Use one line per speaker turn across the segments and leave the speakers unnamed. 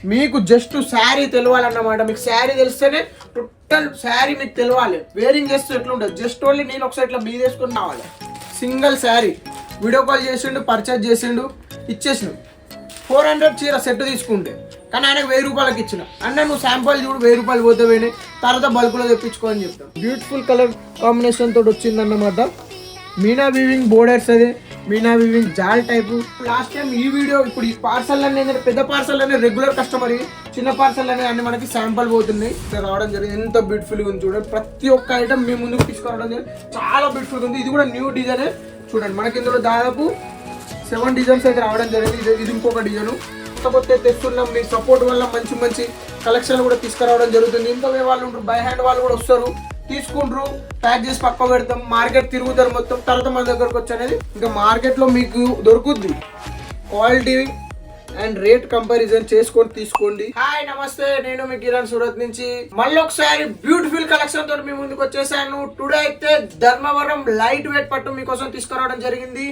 మీకు జస్ట్ శారీ తెలవాలన్నమాట. మీకు శారీ తెలిస్తేనే టోటల్ శారీ మీకు తెలవాలి. వేరింగ్ చేస్తే ఎట్లా ఉంటుంది, జస్ట్ ఓన్లీ నేను ఒకసారి ఇట్లా మీద వేసుకొని రావాలి. సింగిల్ శారీ వీడియో కాల్ చేసిండు, పర్చేజ్ చేసిండు, ఇచ్చేసిండు. 400 చీర సెట్ తీసుకుంటే, కానీ ఆయనకు 1000 రూపాయలకి ఇచ్చిన. అన్న నువ్వు శాంపుల్ చూడు, 1000 రూపాయలు పోతే పోయినాయి, తర్వాత బల్క్లో తెప్పించుకో అని చెప్తాను. బ్యూటిఫుల్ కలర్ కాంబినేషన్ తోటి వచ్చిందన్నమాట. మీనా వీవింగ్ బోర్డర్స్, అదే మీనా వీవింగ్ జాల్ టైపు. లాస్ట్ టైం ఈ వీడియో, ఇప్పుడు ఈ పార్సల్ అన్నీ ఏంటంటే పెద్ద పార్సల్ అనే రెగ్యులర్ కస్టమర్, చిన్న పార్సల్ అనే అన్ని మనకి శాంపుల్ పోతున్నాయి. ఇక్కడ రావడం జరిగింది. ఎంత బ్యూటిఫుల్గా ఉంది చూడండి. ప్రతి ఒక్క ఐటమ్ మీ ముందుకు తీసుకురావడం జరిగింది. చాలా బ్యూటిఫుల్గా ఉంది. ఇది కూడా న్యూ డిజైనే చూడండి. మనకి ఇందులో దాదాపు 7 డిజైన్స్ అయితే రావడం జరిగింది. ఇది ఇంకొక డిజైన్ కొత్త తెస్తున్నాం. మీ సపోర్ట్ వల్ల మంచి మంచి కలెక్షన్ కూడా తీసుకురావడం జరుగుతుంది. ఇంకా వాళ్ళు ఉంటారు, బై హ్యాండ్ వాళ్ళు కూడా వస్తారు, తీసుకుంటారు, ప్యాక్ చేసి పక్క పెడతాం, మార్కెట్ తిరుగుతారు మొత్తం, తర్వాత మన దగ్గరకు వచ్చి అనేది ఇంకా మార్కెట్లో మీకు దొరుకుద్ది. క్వాలిటీ అండ్ రేట్ కంపారిజన్ చేసుకొని తీసుకోండి. హాయ్ నమస్తే, నేను మీ కిరణ్ సూరత్ నుంచి మళ్ళీ ఒకసారి బ్యూటిఫుల్ కలెక్షన్ తోటి మీ ముందుకు వచ్చేసాను. టుడే అయితే ధర్మవరం లైట్ వెయిట్ పట్టు మీకోసం తీసుకురావడం జరిగింది.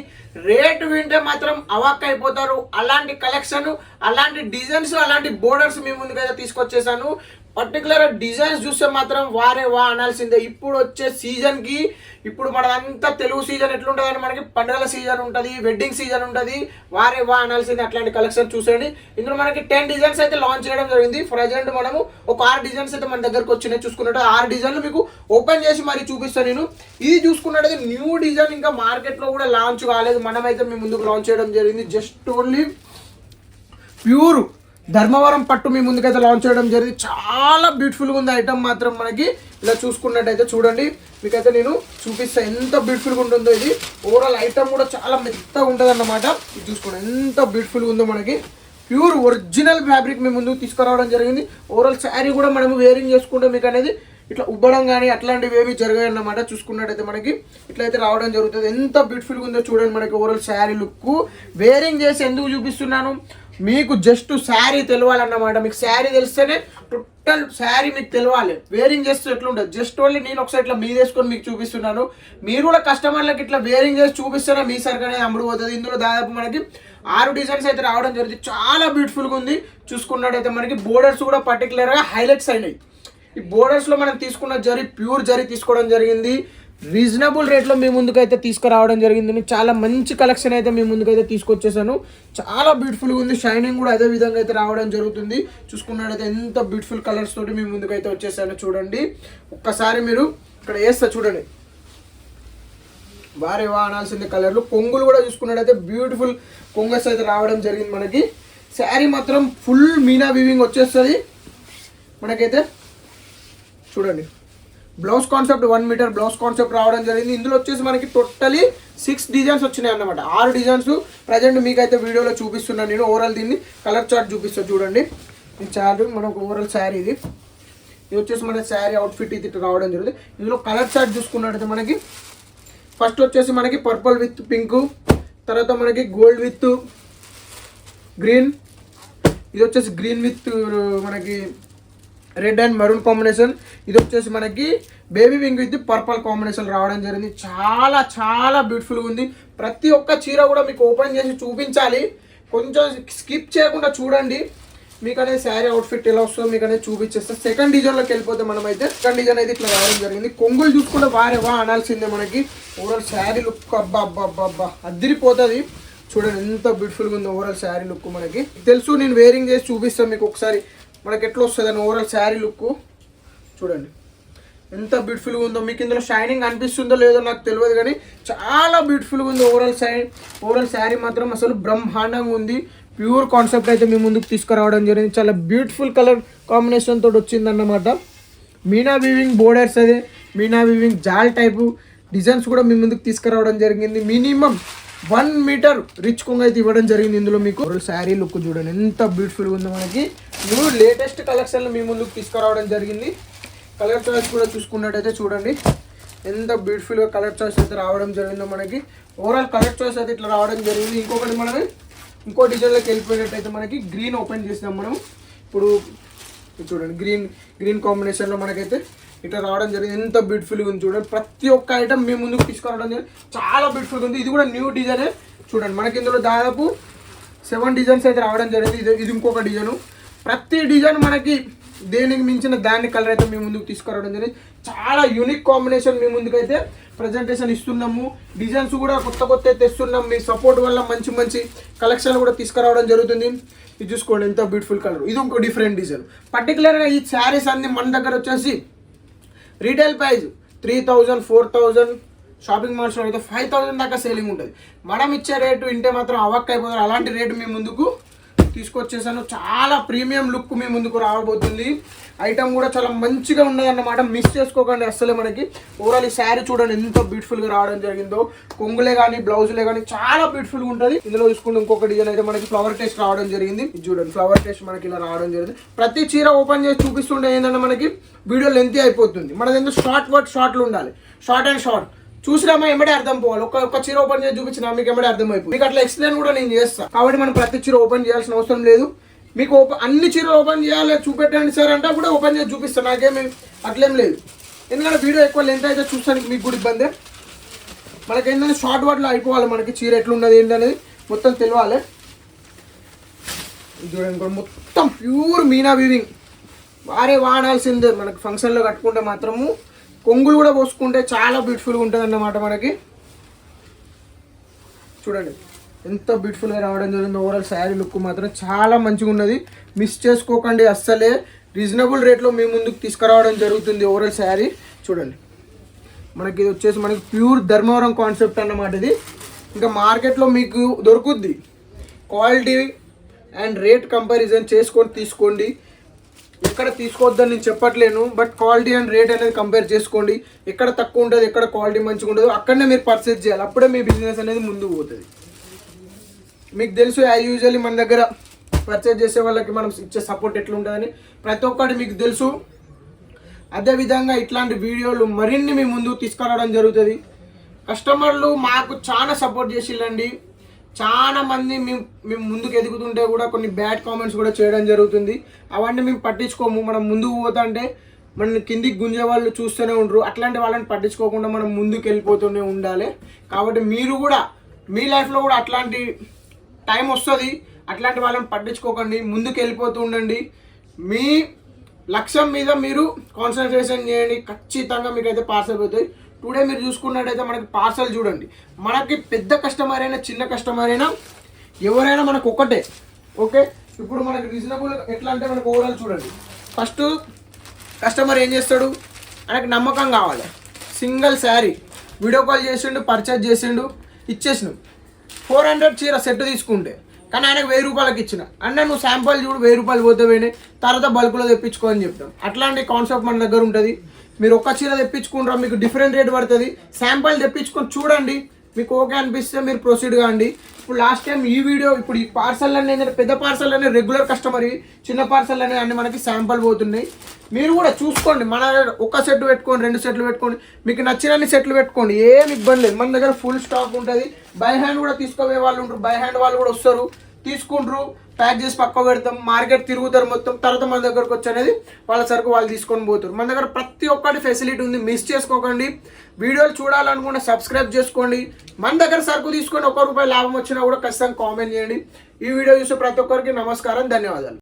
రేట్ వింటే మాత్రం అవాక్ అయిపోతారు. అలాంటి కలెక్షన్, అలాంటి డిజైన్స్, అలాంటి బోర్డర్స్ మీ ముందుకైతే తీసుకొచ్చేసాను. పర్టికులర్ డిజైన్స్ చూస్తే మాత్రం వారే వా అనాల్సిందే. ఇప్పుడు వచ్చే సీజన్కి, ఇప్పుడు మనదంతా తెలుగు సీజన్ ఎట్లుంటుందని, మనకి పండుగల సీజన్ ఉంటుంది, వెడ్డింగ్ సీజన్ ఉంటుంది, వారే వా అనాల్సిందే. అట్లాంటి కలెక్షన్ చూసేయండి. ఇందులో మనకి 10 డిజైన్స్ అయితే లాంచ్ చేయడం జరిగింది. ప్రజెంట్ మనము ఒక 6 డిజైన్స్ అయితే మన దగ్గరకు వచ్చినాయి. చూసుకున్నట్టు 6 డిజైన్లు మీకు ఓపెన్ చేసి మరి చూపిస్తాను నేను. ఇది చూసుకున్నట్టయితే న్యూ డిజైన్, ఇంకా మార్కెట్లో కూడా లాంచ్ కాలేదు. మనమైతే మీ ముందుకు లాంచ్ చేయడం జరిగింది. జస్ట్ ఓన్లీ ప్యూర్ ధర్మవరం పట్టు మీ ముందుకైతే లాంచ్ చేయడం జరిగింది. చాలా బ్యూటిఫుల్గా ఉంది ఐటమ్ మాత్రం. మనకి ఇలా చూసుకున్నట్టయితే చూడండి, మీకైతే నేను చూపిస్తాను ఎంత బ్యూటిఫుల్గా ఉంటుందో. ఇది ఓవరాల్ ఐటమ్ కూడా చాలా మెత్తగా ఉంటుంది అన్నమాట. ఇది చూసుకోండి ఎంత బ్యూటిఫుల్గా ఉందో. మనకి ప్యూర్ ఒరిజినల్ ఫ్యాబ్రిక్ మీ ముందుకు తీసుకురావడం జరిగింది. ఓవరాల్ శారీ కూడా మనము వేరింగ్ చేసుకుంటే మీకు అనేది ఇట్లా ఉబ్బడం కానీ అట్లాంటివి ఏమి జరగాయి అన్నమాట. చూసుకున్నట్టయితే మనకి ఇట్లయితే రావడం జరుగుతుంది. ఎంత బ్యూటిఫుల్గా ఉందో చూడండి. మనకి ఓవరాల్ శారీ లుక్ వేరింగ్ చేసి ఎందుకు చూపిస్తున్నాను, మీకు జస్ట్ శారీ తెలవాలన్నమాట. మీకు శారీ తెలిస్తేనే టోటల్ శారీ మీకు తెలవాలి. వేరింగ్ చేస్తే ఎట్లుంటుంది, జస్ట్ ఓన్లీ నేను ఒకసారి ఇట్లా మీద వేసుకొని మీకు చూపిస్తున్నాను. మీరు కూడా కస్టమర్లకు ఇట్లా వేరింగ్ చేసి చూపిస్తేనే మీ సరికి అనేది అమ్ముడు పోతుంది. ఇందులో దాదాపు మనకి 6 డిజైన్స్ అయితే రావడం జరుగుతుంది. చాలా బ్యూటిఫుల్గా ఉంది. చూసుకున్నట్టయితే మనకి బోర్డర్స్ కూడా పర్టికులర్గా హైలైట్స్ అయినాయి. ఈ బోర్డర్స్లో మనం తీసుకున్న జరీ ప్యూర్ జరీ తీసుకోవడం జరిగింది. రీజనబుల్ రేట్లో మీ ముందుకైతే తీసుకురావడం జరిగింది. చాలా మంచి కలెక్షన్ అయితే మీ ముందుకైతే తీసుకొచ్చేసాను. చాలా బ్యూటిఫుల్గా ఉంది. షైనింగ్ కూడా అదే విధంగా అయితే రావడం జరుగుతుంది. చూసుకున్నట్టయితే ఎంత బ్యూటిఫుల్ కలర్స్ తోటి మీ ముందుకైతే వచ్చేసాను. చూడండి ఒక్కసారి మీరు ఇక్కడ వేస్తా చూడండి, వారే వా అనాల్సిందే కలర్లు. కొంగులు కూడా చూసుకున్నట్టయితే బ్యూటిఫుల్ కొంగస్ అయితే రావడం జరిగింది. మనకి శారీ మాత్రం ఫుల్ మీనా వీవింగ్ వచ్చేస్తుంది. మనకైతే చూడండి blouse concept 1 metre blouse concept రావడం జరిగింది. ఇందులో వచ్చేసి మనకి టోటలీ 6 డిజైన్స్ వచ్చినాయి అన్నమాట. 6 డిజైన్స్ ప్రజెంట్ మీకైతే వీడియోలో చూపిస్తున్నాను నేను. ఓవరాల్ దీన్ని కలర్ చార్ట్ చూపిస్తాను చూడండి. ఈ చార్ట్ మనకు ఓవరాల్ శారీ ఇది వచ్చేసి మన శారీ అవుట్ఫిట్ ఇది రావడం జరుగుతుంది. ఇందులో కలర్ చార్ట్ చూసుకున్నట్టయితే మనకి ఫస్ట్ వచ్చేసి మనకి పర్పుల్ విత్ పింక్, తర్వాత మనకి గోల్డ్ విత్ గ్రీన్, ఇది వచ్చేసి గ్రీన్ విత్ మనకి రెడ్ అండ్ మెరూన్ కాంబినేషన్, ఇది వచ్చేసి మనకి baby pink with purple combination రావడం జరిగింది. చాలా చాలా బ్యూటిఫుల్గా ఉంది. ప్రతి ఒక్క చీర కూడా మీకు ఓపెన్ చేసి చూపించాలి. కొంచెం స్కిప్ చేయకుండా చూడండి. మీకు అనేది శారీ అవుట్ఫిట్ ఎలా వస్తుందో మీకు అనేది చూపించేస్తే. సెకండ్ డిజైన్లోకి వెళ్ళిపోతే మనమైతే సెకండ్ డిజైన్ అయితే ఇట్లా రావడం జరిగింది. కొంగులు చూసుకుంటే వారే వా అనాల్సిందే. మనకి ఓవరాల్ శారీ లుక్ అబ్బా అబ్బా అబ్బా అబ్బా అదిరిపోతుంది. చూడండి ఎంత బ్యూటిఫుల్గా ఉంది ఓవరాల్ శారీ లుక్. మనకి తెలుసు, నేను వేరింగ్ చేసి చూపిస్తాను మీకు ఒకసారి మనకి ఎట్లా వస్తుంది అని. ఓవరాల్ శారీ లుక్ చూడండి ఎంత బ్యూటిఫుల్గా ఉందో. మీకు ఇందులో షైనింగ్ అనిపిస్తుందో లేదో నాకు తెలియదు, కానీ చాలా బ్యూటిఫుల్గా ఉంది ఓవరాల్ శారీ మాత్రం అసలు బ్రహ్మాండంగా ఉంది. ప్యూర్ కాన్సెప్ట్ అయితే మీ ముందుకు తీసుకురావడం జరిగింది. చాలా బ్యూటిఫుల్ కలర్ కాంబినేషన్ తోటి వచ్చిందన్నమాట. మీనా వీవింగ్ బోర్డర్స్, అదే మీనా వీవింగ్ జాల్ టైపు డిజైన్స్ కూడా మీ ముందుకు తీసుకురావడం జరిగింది. మినిమం 1 మీటర్ రిచ్ కొంగ అయితే ఇవ్వడం జరిగింది. ఇందులో మీకు శారీ లుక్ చూడండి ఎంత బ్యూటిఫుల్గా ఉందో. మనకి న్యూ లేటెస్ట్ కలెక్షన్లు మీ ముందుకు తీసుకురావడం జరిగింది. కలర్ చాయిస్ కూడా చూసుకున్నట్టయితే చూడండి ఎంత బ్యూటిఫుల్గా కలర్ చాయిస్ అయితే రావడం జరిగిందో. మనకి ఓవరాల్ కలర్ చాయిస్ అయితే ఇట్లా రావడం జరిగింది. ఇంకొకటి మనం ఇంకో డిజైన్లోకి వెళ్ళిపోయినట్టయితే మనకి గ్రీన్ ఓపెన్ చేసినాం మనం. ఇప్పుడు చూడండి గ్రీన్ కాంబినేషన్లో మనకైతే ఇట్లా రావడం జరిగింది. ఎంత బ్యూటిఫుల్గా ఉంది చూడండి. ప్రతి ఒక్క ఐటమ్ మీ ముందుకు తీసుకురావడం జరిగింది. చాలా బ్యూటిఫుల్గా ఉంది. ఇది కూడా న్యూ డిజైనే చూడండి. మనకి ఇందులో దాదాపు 7 డిజైన్స్ అయితే రావడం జరిగింది. ఇది ఇంకొక డిజైను. ప్రతి డిజైన్ మనకి దేనికి మించిన దాని కలర్ అయితే మీ ముందుకు తీసుకురావడం జరిగింది. చాలా యూనిక్ కాంబినేషన్ మీ ముందుకైతే ప్రజెంటేషన్ ఇస్తున్నాము. డిజైన్స్ కూడా కొత్త తెస్తున్నాం. మీ సపోర్ట్ వల్ల మంచి మంచి కలెక్షన్ కూడా తీసుకురావడం జరుగుతుంది. ఇది చూసుకోండి ఎంత బ్యూటిఫుల్ కలర్. ఇది ఇంకో డిఫరెంట్ డిజైన్. పర్టికులర్గా ఈ శారీస్ అన్ని మన దగ్గర వచ్చేసి రీటైల్ ప్రైస్ 3000, 4000, షాపింగ్ మాల్స్లో అయితే 5000 దాకా సేలింగ్ ఉంటుంది. మనం ఇచ్చే రేటు ఇంటే మాత్రం అవక్ అయిపోతారు. అలాంటి రేటు మీ ముందుకు తీసుకొచ్చేసాను. చాలా ప్రీమియం లుక్ మీ ముందుకు రాబోతుంది. ఐటమ్ కూడా చాలా మంచిగా ఉన్నది అన్నమాట. మిస్ చేసుకోకండి అస్సలే. మనకి ఓవరాల్ ఈ శారీ చూడండి ఎంత బ్యూటిఫుల్గా రావడం జరిగిందో. కొంగులే కానీ బ్లౌజులే కానీ చాలా బ్యూటిఫుల్గా ఉంటుంది. ఇందులో చూసుకుంటే ఇంకొక డిజైన్ అయితే మనకి ఫ్లవర్ టేస్ట్ రావడం జరిగింది. ఇది చూడండి ఫ్లవర్ టేస్ట్ మనకి ఇలా రావడం జరిగింది. ప్రతి చీర ఓపెన్ చేసి చూపిస్తుంటే ఏంటంటే మనకి వీడియో లెంతీ అయిపోతుంది. మనది ఎందుకు షార్ట్లు ఉండాలి. షార్ట్ అండ్ షార్ట్ చూసినామా ఎమ్మడే అర్థం పోవాలి. ఒక చీర ఓపెన్ చేసి చూపించినా మీకు ఎమ్మడే అర్థం అయిపోయింది. మీకు అట్లా ఎక్స్ప్లెయిన్ కూడా నేను చేస్తాను. కాబట్టి మనం ప్రతి చీర ఓపెన్ చేయాల్సిన అవసరం లేదు. మీకు అన్ని చీరలు ఓపెన్ చేయాలి చూపెట్టండి సార్ అంటే కూడా ఓపెన్ చేసి చూపిస్తాను. నాకేమి అట్లేం లేదు. ఎందుకంటే వీడియో ఎక్కువ లెంత్ అయితే చూస్తానికి మీకు కూడా ఇబ్బంది. మనకి ఏంటంటే షార్ట్ వర్డ్లో అయిపోవాలి. మనకి చీర ఎట్లున్నది ఏంటనేది మొత్తం తెలియాలి. చూడండి మొత్తం ప్యూర్ మీనా వీవింగ్ వాడాల్సిందే. మనకి ఫంక్షన్లో కట్టుకుంటే మాత్రము కొంగులు కూడా పోసుకుంటే చాలా బ్యూటిఫుల్గా ఉంటుంది అన్నమాట. మనకి చూడండి ఎంత బ్యూటిఫుల్గా రావడం జరిగింది. ఓవరాల్ శారీ లుక్ మాత్రం చాలా మంచిగా ఉన్నది. మిస్ చేసుకోకండి అస్సలే. రీజనబుల్ రేట్లో మీ ముందుకు తీసుకురావడం జరుగుతుంది. ఓవరాల్ శారీ చూడండి. మనకి ఇది వచ్చేసి మనకి ప్యూర్ ధర్మవరం కాన్సెప్ట్ అన్నమాట. ఇది ఇంకా మార్కెట్లో మీకు దొరుకుద్ది. క్వాలిటీ అండ్ రేట్ కంపారిజన్ చేసుకొని తీసుకోండి. ఎక్కడ తీసుకోవద్దని నేను చెప్పట్లేను. బట్ క్వాలిటీ అండ్ రేట్ అనేది కంపేర్ చేసుకోండి. ఎక్కడ తక్కువ ఉంటుంది, ఎక్కడ క్వాలిటీ మంచిగా ఉండదు అక్కడనే మీరు పర్చేజ్ చేయాలి. అప్పుడే మీ బిజినెస్ అనేది ముందుకు పోతుంది. మీకు తెలుసు యూజువల్లీ మన దగ్గర పర్చేజ్ చేసే వాళ్ళకి మనం ఇచ్చే సపోర్ట్ ఎట్లుంటుందని ప్రతి ఒక్కటి మీకు తెలుసు. అదేవిధంగా ఇట్లాంటి వీడియోలు మరిన్ని మీ ముందుకు తీసుకురావడం జరుగుతుంది. కస్టమర్లు మాకు చాలా సపోర్ట్ చేసిళ్ళండి. చాలా మంది మేము ముందుకు ఎదుగుతుంటే కూడా కొన్ని బ్యాడ్ కామెంట్స్ కూడా చేయడం జరుగుతుంది. అవన్నీ మేము పట్టించుకోము. మనం ముందుకు పోతా అంటే మన కిందికి గుంజే వాళ్ళు చూస్తూనే ఉంటారు. అట్లాంటి వాళ్ళని పట్టించుకోకుండా మనం ముందుకు వెళ్ళిపోతూనే ఉండాలి. కాబట్టి మీరు కూడా మీ లైఫ్లో కూడా అట్లాంటి టైం వస్తుంది. అట్లాంటి వాళ్ళని పట్టించుకోకండి. ముందుకు వెళ్ళిపోతూ ఉండండి. మీ లక్ష్యం మీద మీరు కాన్సన్ట్రేషన్ చేయండి. ఖచ్చితంగా మీకైతే పార్సల్ అవుతాయి. టుడే మీరు చూసుకున్నట్టయితే మనకి పార్సల్ చూడండి. మనకి పెద్ద కస్టమర్ అయినా చిన్న కస్టమర్ అయినా ఎవరైనా మనకు ఒకటే. ఓకే, ఇప్పుడు మనకి రీజనబుల్ ఎట్లా అంటే మనకు ఓవరాల్ చూడండి. ఫస్ట్ కస్టమర్ ఏం చేస్తాడు, ఆయనకు నమ్మకం కావాలి. సింగిల్ శారీ వీడియో కాల్ చేసిండు, పర్చేజ్ చేసిండు, ఇచ్చేసినాం. 400 చీర సెట్ తీసుకుంటే కానీ ఆయనకు 1000 రూపాయలకి ఇచ్చిన. అన్న నువ్వు శాంపుల్ చూడు 1000 రూపాయలు పోతే పోయినాయి, తర్వాత బల్క్లో తెప్పించుకో అని చెప్తాం. అట్లాంటి కాన్సెప్ట్ మన దగ్గర ఉంటుంది. మీరు ఒక్క చీర తెప్పించుకుంటారా, మీకు డిఫరెంట్ రేట్ పడుతుంది. శాంపుల్ తెప్పించుకొని చూడండి, మీకు ఓకే అనిపిస్తే మీరు ప్రొసీడ్ కాండి. ఇప్పుడు లాస్ట్ టైం ఈ వీడియో ఇప్పుడు ఈ పార్సల్ అన్నీ ఏంటంటే పెద్ద పార్సల్ అన్నీ రెగ్యులర్ కస్టమర్, చిన్న పార్సల్ అనేది అన్నీ మనకి శాంపుల్ పోతున్నాయి. మీరు కూడా చూసుకోండి. మన ఒక సెట్ పెట్టుకోండి, 2 సెట్లు పెట్టుకోండి, మీకు నచ్చినన్ని సెట్లు పెట్టుకోండి, ఏం ఇబ్బంది లేదు. మన దగ్గర ఫుల్ స్టాక్ ఉంటుంది. బై హ్యాండ్ కూడా తీసుకునే వాళ్ళు ఉంటారు. బై హ్యాండ్ వాళ్ళు కూడా వస్తారు, తీసుకుంటారు, ప్యాక్ చేసి పక్క పెడతాం, మార్కెట్ తిరుగుతారు మొత్తం. తర్వాత మన దగ్గరకు వచ్చి అనేది వాళ్ళ సరుకు వాళ్ళు తీసుకొని పోతారు. మన దగ్గర ప్రతి ఒక్కటి ఫెసిలిటీ ఉంది. మిస్ చేసుకోకండి. వీడియోలు చూడాలనుకుంటే సబ్స్క్రైబ్ చేసుకోండి. మన దగ్గర సరుకు తీసుకొని ₹1 లాభం వచ్చినా కూడా ఖచ్చితంగా కామెంట్ చేయండి. ఈ వీడియో చూసే ప్రతి ఒక్కరికి నమస్కారం, ధన్యవాదాలు.